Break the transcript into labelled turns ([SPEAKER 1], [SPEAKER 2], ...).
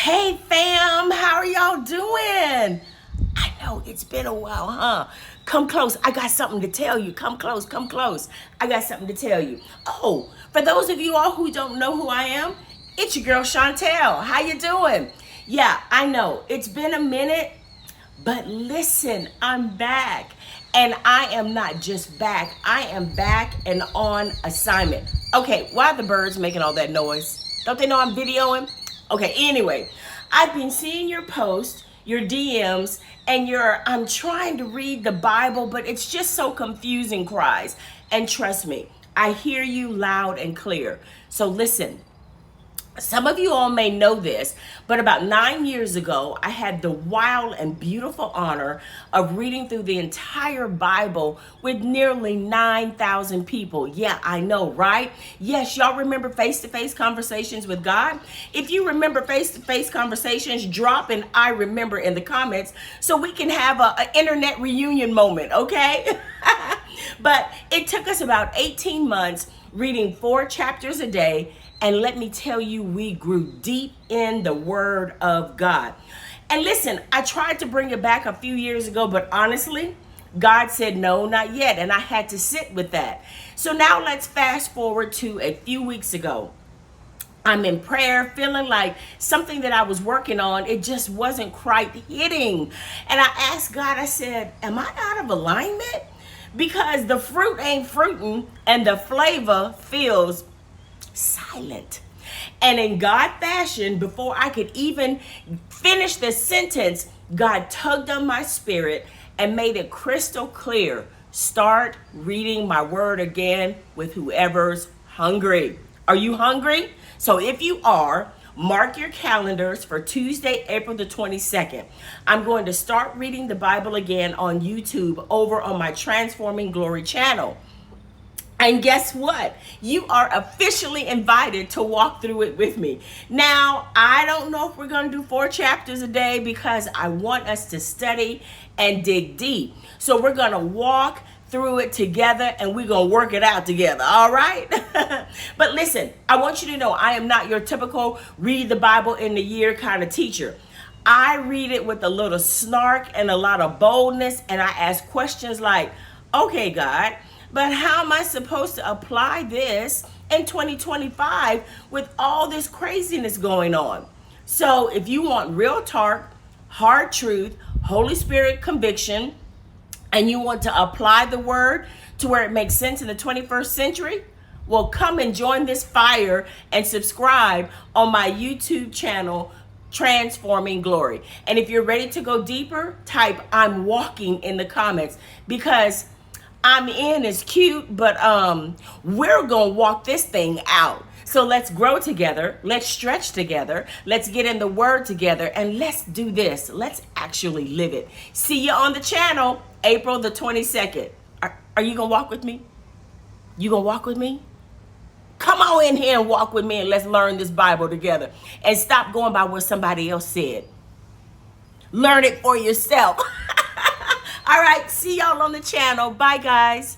[SPEAKER 1] Hey fam, how are y'all doing? I know it's been a while, huh? Come close. I got something to tell you. Come close, come close. I got something to tell you. Oh, for those of you all who don't know who I am, it's your girl Chantel. How you doing? Yeah, I know it's been a minute, but listen, I'm back. And I am not just back. I am back and on assignment. Okay, why are the birds making all that noise? Don't they know I'm videoing? Okay, anyway, I've been seeing your posts, your DMs, and I'm trying to read the Bible, but it's just so confusing, cries. And trust me, I hear you loud and clear. So listen. Some of you all may know this, but about 9 years ago, I had the wild and beautiful honor of reading through the entire Bible with nearly 9,000 people. Yeah, I know, right? Yes, y'all remember Face2Face Conversations with God? If you remember Face2Face Conversations, drop an I remember in the comments so we can have an internet reunion moment, okay? But it took us about 18 months reading 4 chapters a day. And let me tell you, we grew deep in the Word of God. And listen, I tried to bring it back a few years ago, but honestly, God said, no, not yet. And I had to sit with that. So now let's fast forward to a few weeks ago. I'm in prayer, feeling like something that I was working on, it just wasn't quite hitting. And I asked God, I said, am I out of alignment? Because the fruit ain't fruiting and the flavor feels silent. And in God fashion, before I could even finish the sentence, God tugged on my spirit and made it crystal clear. Start reading my word again with whoever's hungry. Are you hungry? So if you are, mark your calendars for Tuesday, April the 22nd. I'm going to start reading the Bible again on YouTube over on my Transforming Glory channel. And guess what? You are officially invited to walk through it with me. Now, I don't know if we're going to do 4 chapters a day because I want us to study and dig deep. So we're going to walk through it together and we're going to work it out together. All right? But listen, I want you to know I am not your typical read the Bible in a year kind of teacher. I read it with a little snark and a lot of boldness. And I ask questions like, okay, God, but how am I supposed to apply this in 2025 with all this craziness going on? So if you want real talk, hard truth, Holy Spirit conviction, and you want to apply the word to where it makes sense in the 21st century, well, come and join this fire and subscribe on my YouTube channel, Transforming Glory. And if you're ready to go deeper, type I'm walking in the comments, because I'm in is cute, but we're gonna walk this thing out. So let's grow together, let's stretch together, let's get in the word together, and let's do this. Let's actually live it. See you on the channel, April the 22nd. Are you gonna walk with me? You gonna walk with me? Come on in here and walk with me and let's learn this Bible together. And stop going by what somebody else said. Learn it for yourself. All right, see y'all on the channel. Bye, guys.